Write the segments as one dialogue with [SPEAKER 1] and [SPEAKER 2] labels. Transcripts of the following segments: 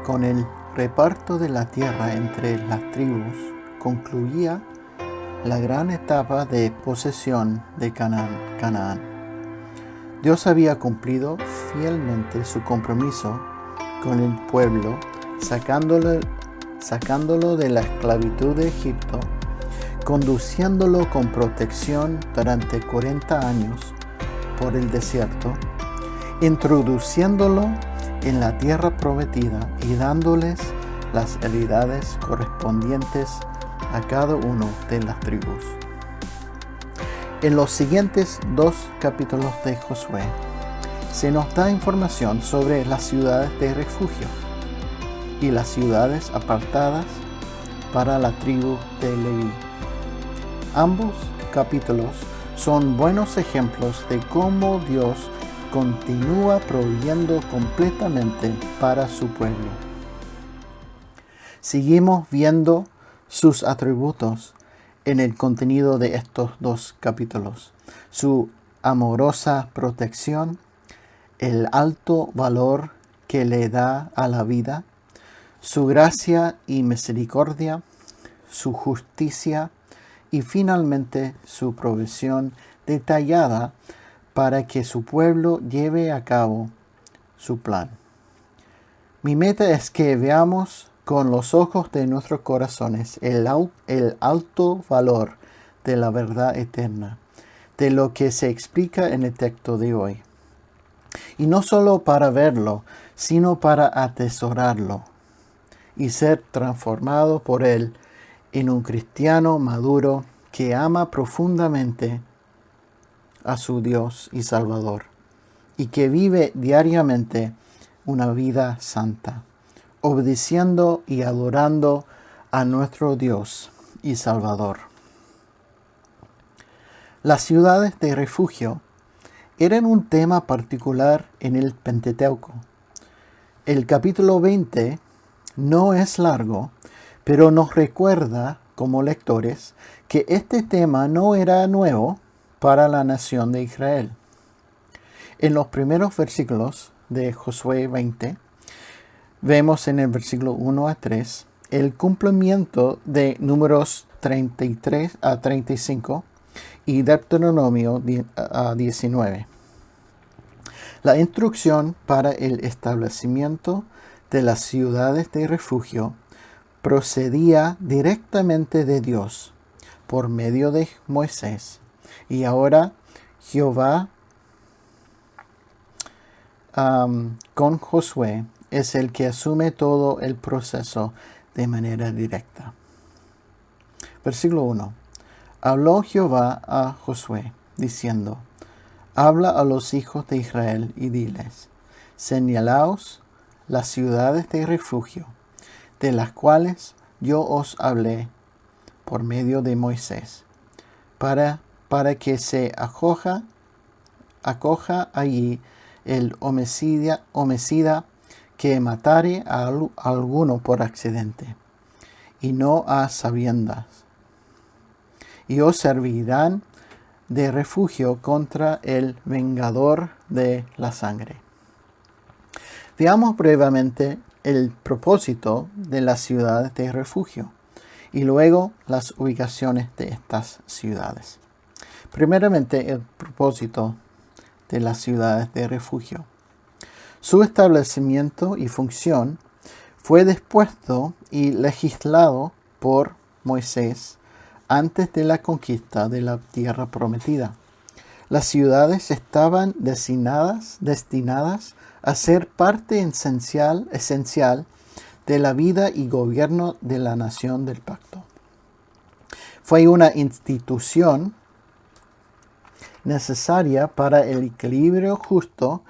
[SPEAKER 1] con el reparto de la tierra entre las tribus, concluía la gran etapa de posesión de Canaán. Dios había cumplido fielmente su compromiso con el pueblo, sacándolo de la esclavitud de Egipto, conduciéndolo con protección durante 40 años por el desierto, introduciéndolo en la tierra prometida y dándoles las heredades correspondientes a cada uno de las tribus. En los siguientes 2 capítulos de Josué se nos da información sobre las ciudades de refugio y las ciudades apartadas para la tribu de Leví. Ambos capítulos son buenos ejemplos de cómo Dios continúa proveyendo completamente para su pueblo. Seguimos viendo sus atributos en el contenido de estos 2 capítulos. Su amorosa protección, el alto valor que le da a la vida, su gracia y misericordia, su justicia y finalmente su provisión detallada para que su pueblo lleve a cabo su plan. Mi meta es que veamos con los ojos de nuestros corazones el alto valor de la verdad eterna, de lo que se explica en el texto de hoy. Y no solo para verlo, sino para atesorarlo y ser transformado por él en un cristiano maduro que ama profundamente a su Dios y Salvador y que vive diariamente una vida santa, obedeciendo y adorando a nuestro Dios y Salvador. Las ciudades de refugio eran un tema particular en el Pentateuco. El capítulo 20 no es largo, pero nos recuerda como lectores que este tema no era nuevo para la nación de Israel. En los primeros versículos de Josué 20, vemos en el versículo 1 a 3 el cumplimiento de Números 33 a 35 y Deuteronomio 19. La instrucción para el establecimiento de las ciudades de refugio procedía directamente de Dios por medio de Moisés. Y ahora Jehová con Josué es el que asume todo el proceso de manera directa. Versículo 1. Habló Jehová a Josué, diciendo: Habla a los hijos de Israel y diles: Señalaos las ciudades de refugio, de las cuales yo os hablé por medio de Moisés, para que se acoja allí el homicida que matare a alguno por accidente, y no a sabiendas, y os servirán de refugio contra el vengador de la sangre. Veamos brevemente el propósito de las ciudades de refugio y luego las ubicaciones de estas ciudades. Primeramente, el propósito de las ciudades de refugio. Su establecimiento y función fue dispuesto y legislado por Moisés antes de la conquista de la tierra prometida. Las ciudades estaban destinadas a ser parte esencial de la vida y gobierno de la nación del pacto. Fue una institución necesaria para el equilibrio justo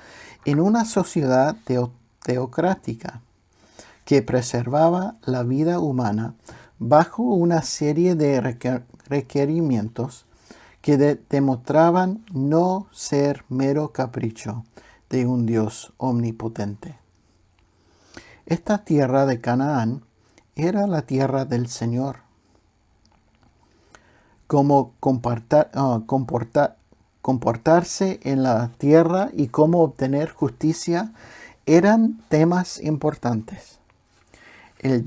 [SPEAKER 1] en una sociedad teocrática que preservaba la vida humana bajo una serie de requerimientos que demostraban no ser mero capricho de un Dios omnipotente. Esta tierra de Canaán era la tierra del Señor. Cómo comportarse en la tierra y cómo obtener justicia eran temas importantes. El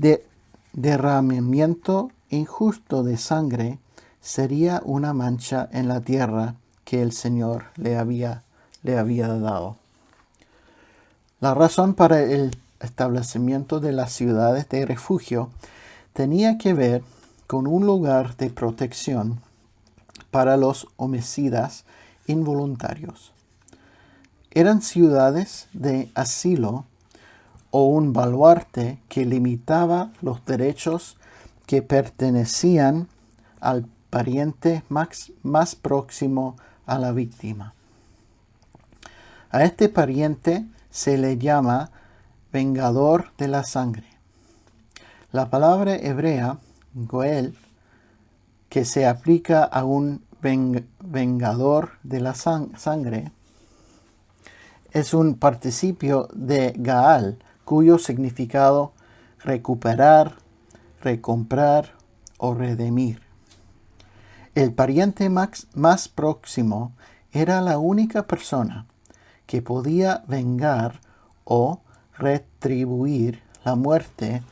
[SPEAKER 1] derramamiento injusto de sangre sería una mancha en la tierra que el Señor le había dado. La razón para el establecimiento de las ciudades de refugio tenía que ver con un lugar de protección para los homicidas involuntarios. Eran ciudades de asilo o un baluarte que limitaba los derechos que pertenecían al pariente más próximo a la víctima. A este pariente se le llama vengador de la sangre. La palabra hebrea, goel, que se aplica a un vengador de la sangre, es un participio de gaal, cuyo significado recuperar, recomprar o redimir. El pariente más próximo era la única persona que podía vengar o retribuir la muerte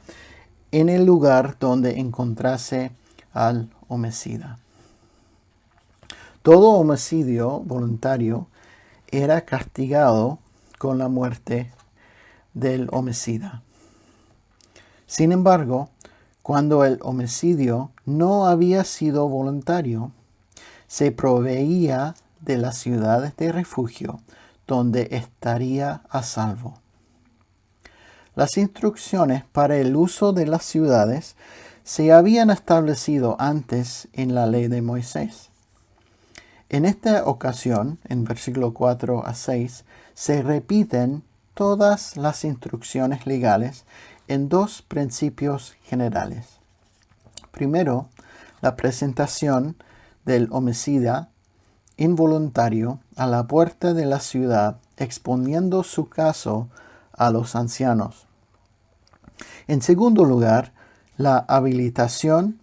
[SPEAKER 1] en el lugar donde encontrase al homicida. Todo homicidio voluntario era castigado con la muerte del homicida. Sin embargo, cuando el homicidio no había sido voluntario, se proveía de las ciudades de refugio donde estaría a salvo. Las instrucciones para el uso de las ciudades se habían establecido antes en la ley de Moisés. En esta ocasión, en versículo 4 a 6, se repiten todas las instrucciones legales en dos principios generales. Primero, la presentación del homicida involuntario a la puerta de la ciudad, exponiendo su caso a los ancianos. En segundo lugar, la habilitación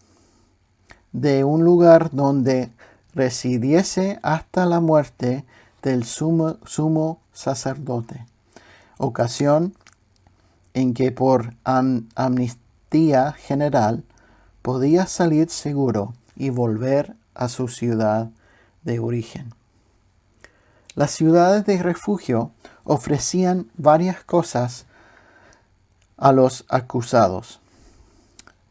[SPEAKER 1] de un lugar donde residiese hasta la muerte del sumo sacerdote, ocasión en que por amnistía general podía salir seguro y volver a su ciudad de origen. Las ciudades de refugio ofrecían varias cosas a los acusados.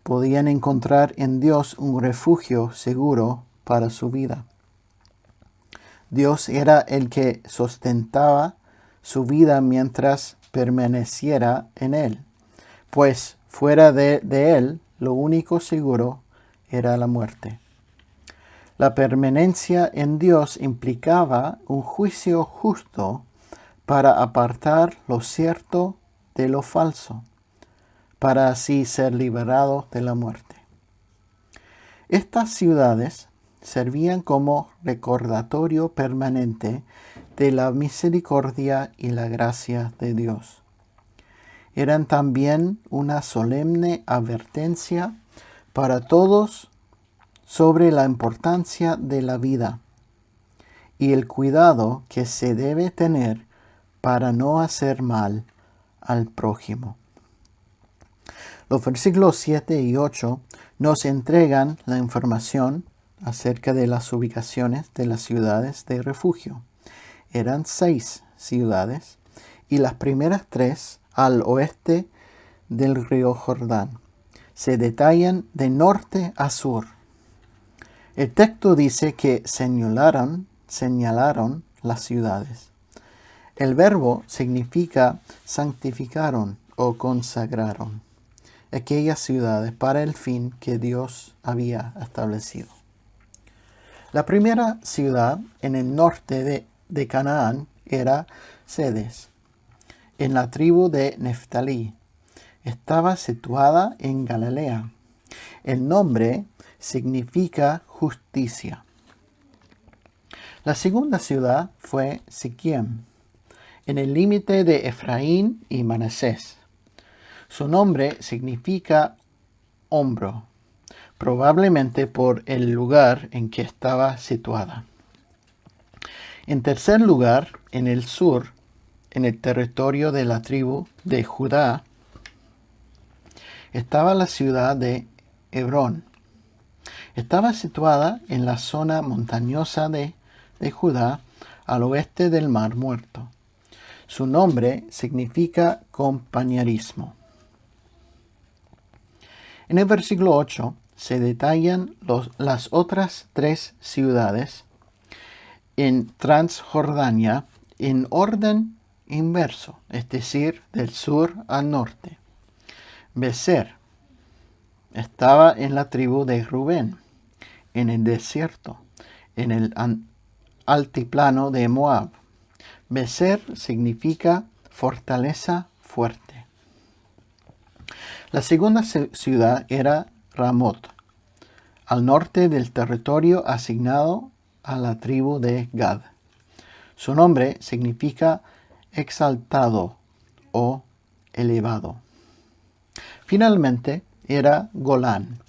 [SPEAKER 1] Podían encontrar en Dios un refugio seguro para su vida. Dios era el que sustentaba su vida mientras permaneciera en él, pues fuera de él lo único seguro era la muerte. La permanencia en Dios implicaba un juicio justo para apartar lo cierto de lo falso, para así ser liberados de la muerte. Estas ciudades servían como recordatorio permanente de la misericordia y la gracia de Dios. Eran también una solemne advertencia para todos sobre la importancia de la vida y el cuidado que se debe tener para no hacer mal al prójimo. Los versículos 7 y 8 nos entregan la información acerca de las ubicaciones de las ciudades de refugio. Eran 6 ciudades y las primeras 3 al oeste del río Jordán. Se detallan de norte a sur. El texto dice que señalaron las ciudades. El verbo significa santificaron o consagraron aquellas ciudades para el fin que Dios había establecido. La primera ciudad en el norte de Canaán era Cedes, en la tribu de Neftalí. Estaba situada en Galilea. El nombre significa justicia. La segunda ciudad fue Siquem, en el límite de Efraín y Manasés. Su nombre significa hombro, probablemente por el lugar en que estaba situada. En tercer lugar, en el sur, en el territorio de la tribu de Judá, estaba la ciudad de Hebrón. Estaba situada en la zona montañosa de Judá, al oeste del Mar Muerto. Su nombre significa compañerismo. En el versículo 8 se detallan las otras 3 ciudades en Transjordania en orden inverso, es decir, del sur al norte. Becer estaba en la tribu de Rubén, en el desierto, en el altiplano de Moab. Becer significa fortaleza fuerte. La segunda ciudad era Ramot, al norte del territorio asignado a la tribu de Gad. Su nombre significa exaltado o elevado. Finalmente era Golán.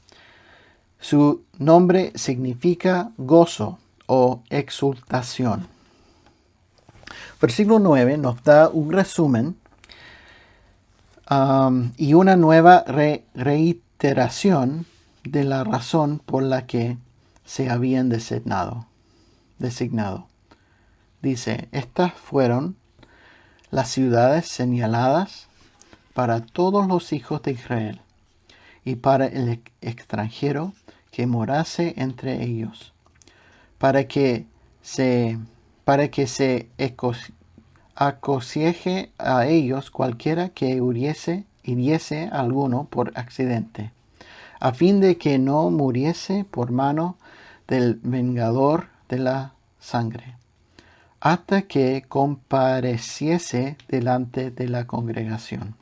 [SPEAKER 1] Su nombre significa gozo o exultación. Versículo 9 nos da un resumen y una nueva reiteración de la razón por la que se habían designado. Dice, estas fueron las ciudades señaladas para todos los hijos de Israel y para el extranjero que morase entre ellos, para que se aconsieje a ellos cualquiera que hiriese a alguno por accidente, a fin de que no muriese por mano del vengador de la sangre, hasta que compareciese delante de la congregación.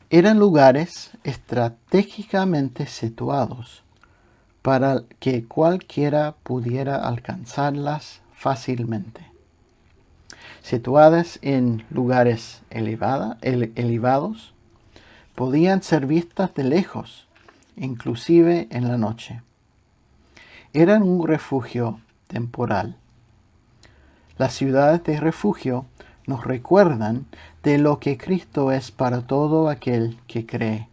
[SPEAKER 1] Eran lugares estratégicamente situados para que cualquiera pudiera alcanzarlas fácilmente. Situadas en lugares elevados, podían ser vistas de lejos, inclusive en la noche. Eran un refugio temporal. Las ciudades de refugio nos recuerdan de lo que Cristo es para todo aquel que cree.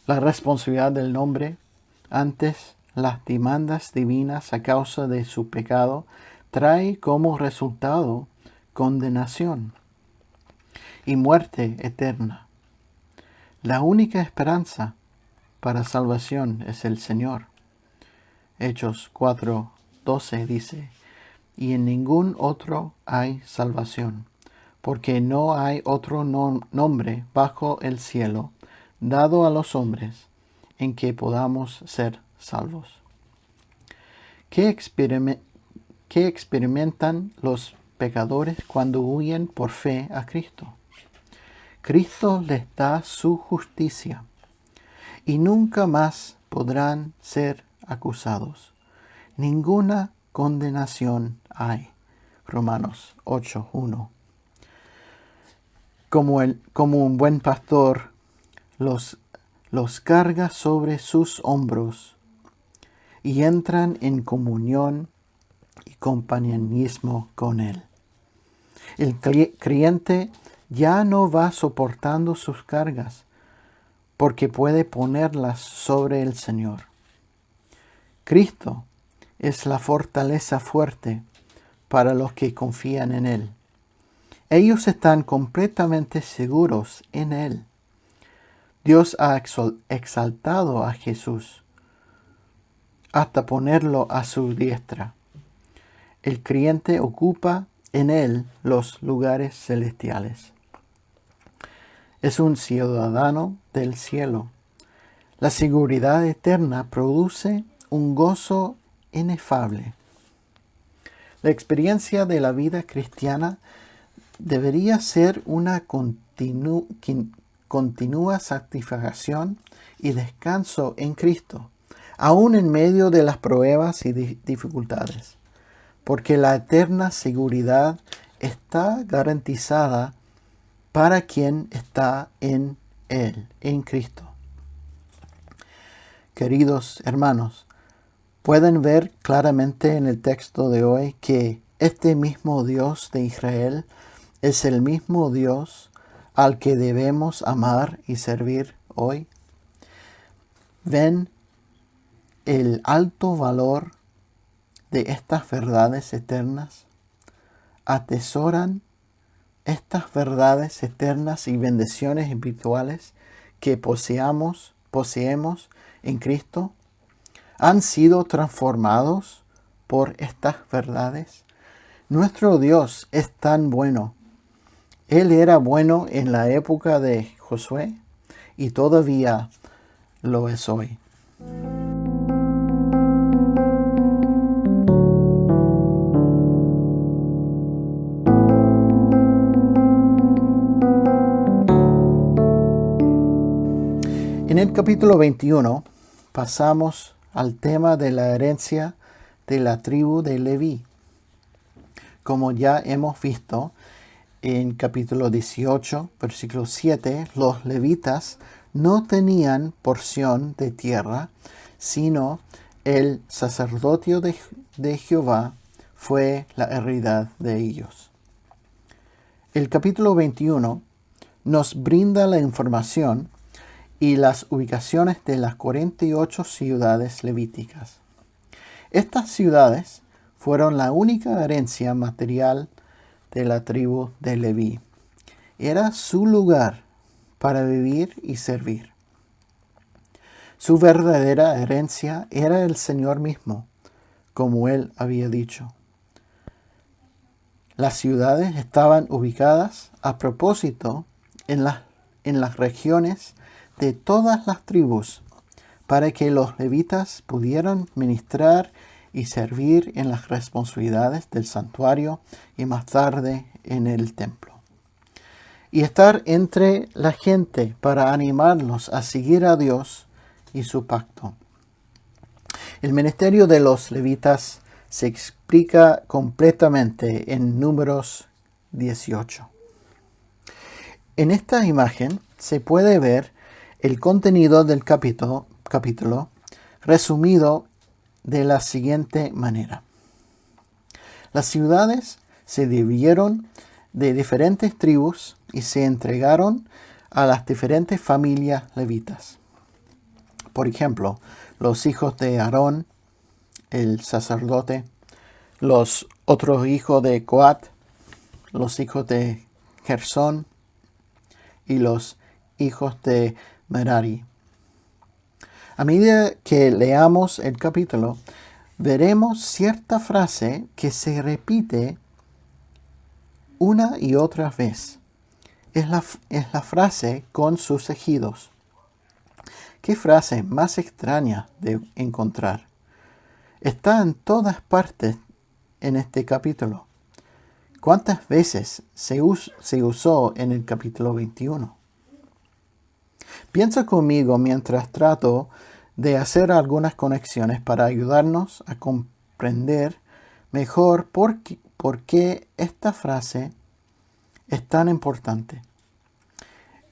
[SPEAKER 1] La responsabilidad del hombre antes las demandas divinas a causa de su pecado trae como resultado condenación y muerte eterna. La única esperanza para salvación es el Señor. Hechos 4:12 dice, y en ningún otro hay salvación, porque no hay otro nombre bajo el cielo dado a los hombres en que podamos ser salvos. ¿Qué experimentan los pecadores cuando huyen por fe a Cristo? Cristo les da su justicia y nunca más podrán ser acusados. Ninguna condenación hay. Romanos 8:1. Como un buen pastor, los carga sobre sus hombros y entran en comunión y compañerismo con Él. El creyente ya no va soportando sus cargas porque puede ponerlas sobre el Señor. Cristo es la fortaleza fuerte para los que confían en Él. Ellos están completamente seguros en Él. Dios ha exaltado a Jesús hasta ponerlo a su diestra. El creyente ocupa en Él los lugares celestiales. Es un ciudadano del cielo. La seguridad eterna produce un gozo inefable. La experiencia de la vida cristiana debería ser una continua satisfacción y descanso en Cristo, aun en medio de las pruebas y dificultades, porque la eterna seguridad está garantizada para quien está en Él, en Cristo. Queridos hermanos, pueden ver claramente en el texto de hoy que este mismo Dios de Israel es el mismo Dios al que debemos amar y servir hoy? ¿Ven el alto valor de estas verdades eternas? ¿Atesoran estas verdades eternas y bendiciones espirituales que poseemos en Cristo? ¿Han sido transformados por estas verdades? Nuestro Dios es tan bueno. Él era bueno en la época de Josué y todavía lo es hoy. En el capítulo 21 pasamos al tema de la herencia de la tribu de Leví. Como ya hemos visto en capítulo 18, versículo 7, los levitas no tenían porción de tierra, sino el sacerdocio de Jehová fue la heredad de ellos. El capítulo 21 nos brinda la información y las ubicaciones de las 48 ciudades levíticas. Estas ciudades fueron la única herencia material de la tribu de Leví. Era su lugar para vivir y servir. Su verdadera herencia era el Señor mismo, como él había dicho. Las ciudades estaban ubicadas a propósito en las regiones de todas las tribus, para que los levitas pudieran ministrar y servir en las responsabilidades del santuario y más tarde en el templo. Y estar entre la gente para animarlos a seguir a Dios y su pacto. El ministerio de los levitas se explica completamente en Números 18. En esta imagen se puede ver el contenido del capítulo resumido de la siguiente manera. Las ciudades se dividieron de diferentes tribus y se entregaron a las diferentes familias levitas. Por ejemplo, los hijos de Aarón, el sacerdote, los otros hijos de Coat, los hijos de Gersón y los hijos de Merari. A medida que leamos el capítulo, veremos cierta frase que se repite una y otra vez. Es la frase con sus ejidos. ¿Qué frase más extraña de encontrar? Está en todas partes en este capítulo. ¿Cuántas veces se usó en el capítulo 21? Piensa conmigo mientras trato de hacer algunas conexiones para ayudarnos a comprender mejor por qué esta frase es tan importante.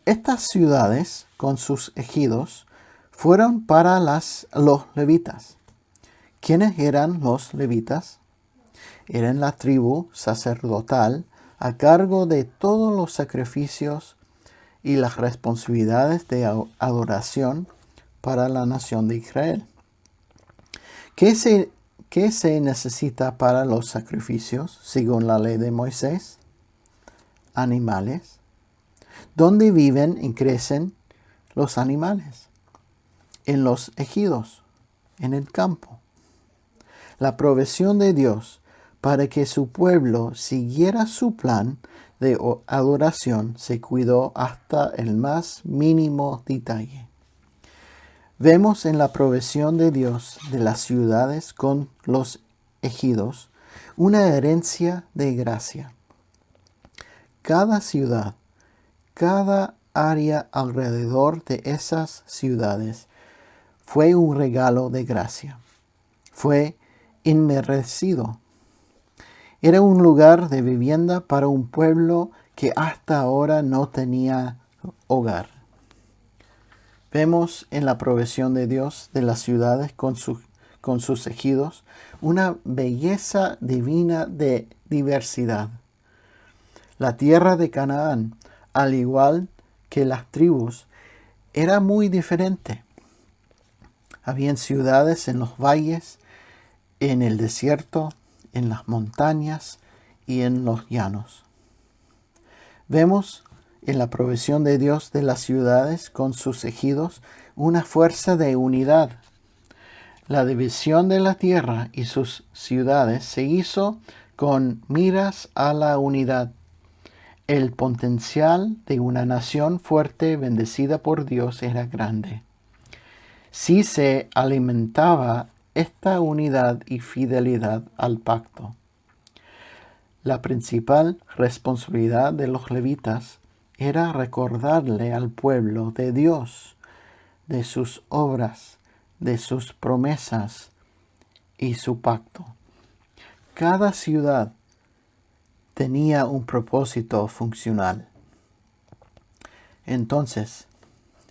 [SPEAKER 1] Estas ciudades, con sus ejidos, fueron para los levitas. ¿Quiénes eran los levitas? Eran la tribu sacerdotal a cargo de todos los sacrificios y las responsabilidades de adoración para la nación de Israel. ¿Qué se necesita para los sacrificios según la ley de Moisés? Animales. ¿Dónde viven y crecen los animales? En los ejidos, en el campo. La provisión de Dios para que su pueblo siguiera su plan de adoración se cuidó hasta el más mínimo detalle. Vemos en la provisión de Dios de las ciudades con los ejidos una herencia de gracia. Cada ciudad, cada área alrededor de esas ciudades fue un regalo de gracia. Fue inmerecido. Era un lugar de vivienda para un pueblo que hasta ahora no tenía hogar. Vemos en la provisión de Dios de las ciudades con sus ejidos una belleza divina de diversidad. La tierra de Canaán al igual que las tribus, era muy diferente. Habían ciudades en los valles, en el desierto, en las montañas y en los llanos. Vemos en la provisión de Dios de las ciudades con sus ejidos una fuerza de unidad. La división de la tierra y sus ciudades se hizo con miras a la unidad. El potencial de una nación fuerte bendecida por Dios era grande. Si se alimentaba esta unidad y fidelidad al pacto. La principal responsabilidad de los levitas era recordarle al pueblo de Dios, de sus obras, de sus promesas y su pacto. Cada ciudad tenía un propósito funcional. Entonces,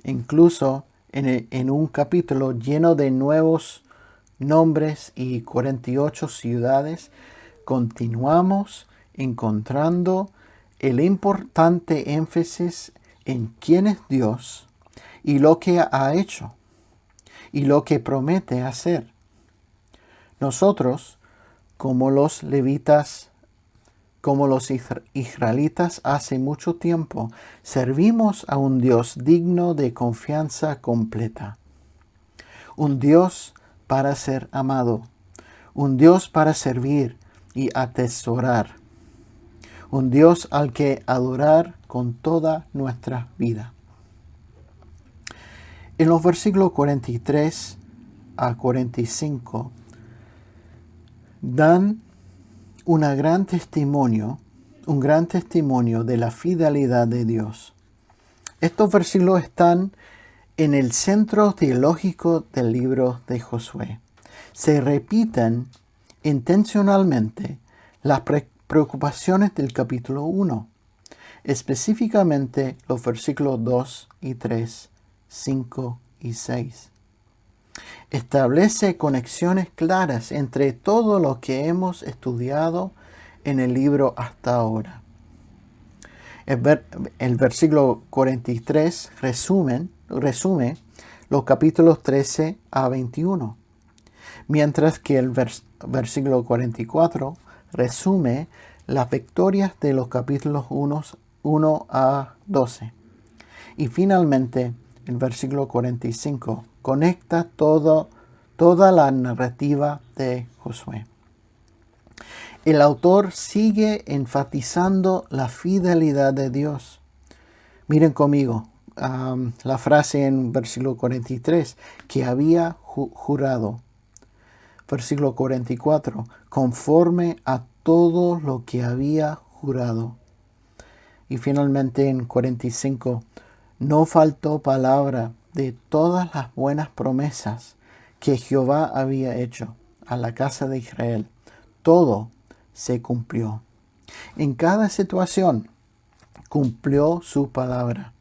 [SPEAKER 1] incluso en un capítulo lleno de nuevos nombres y 48 ciudades, continuamos encontrando el importante énfasis en quién es Dios y lo que ha hecho y lo que promete hacer. Nosotros, como los levitas, como los israelitas hace mucho tiempo, servimos a un Dios digno de confianza completa. Un Dios para ser amado. Un Dios para servir y atesorar. Un Dios al que adorar con toda nuestra vida. En los versículos 43 a 45 dan un gran testimonio de la fidelidad de Dios. Estos versículos están en el centro teológico del libro de Josué. Se repiten intencionalmente las preocupaciones del capítulo 1, específicamente los versículos 2 y 3, 5 y 6. Establece conexiones claras entre todo lo que hemos estudiado en el libro hasta ahora. El versículo 43 resume los capítulos 13 a 21, mientras que el versículo 44 resume las victorias de los capítulos 1 a 12. Y finalmente, el versículo 45 conecta toda la narrativa de Josué. El autor sigue enfatizando la fidelidad de Dios. Miren conmigo la frase en versículo 43, que había jurado. Versículo 44, conforme a todo lo que había jurado. Y finalmente en 45, no faltó palabra de todas las buenas promesas que Jehová había hecho a la casa de Israel. Todo se cumplió. En cada situación cumplió su palabra.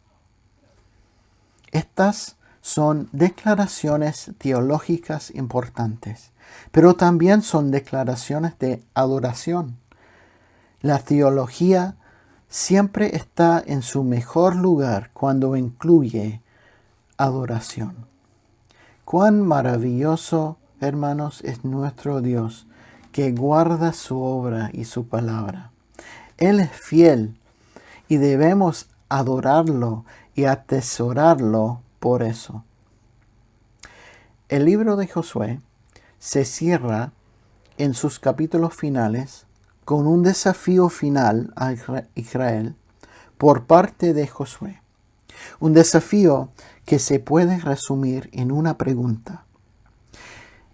[SPEAKER 1] Estas son declaraciones teológicas importantes, pero también son declaraciones de adoración. La teología siempre está en su mejor lugar cuando incluye adoración. Cuán maravilloso, hermanos, es nuestro Dios, que guarda su obra y su palabra. Él es fiel y debemos adorarlo y atesorarlo por eso. El libro de Josué se cierra en sus capítulos finales con un desafío final a Israel por parte de Josué. Un desafío que se puede resumir en una pregunta.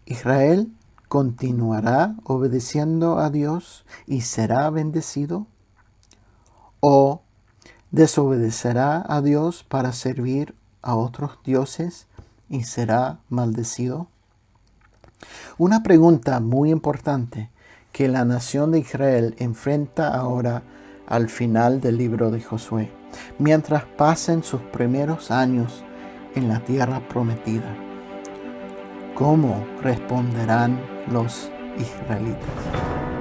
[SPEAKER 1] ¿Israel continuará obedeciendo a Dios y será bendecido? ¿O desobedecerá a Dios para servir a otros dioses y será maldecido? Una pregunta muy importante que la nación de Israel enfrenta ahora al final del libro de Josué, mientras pasen sus primeros años en la tierra prometida. ¿Cómo responderán los israelitas?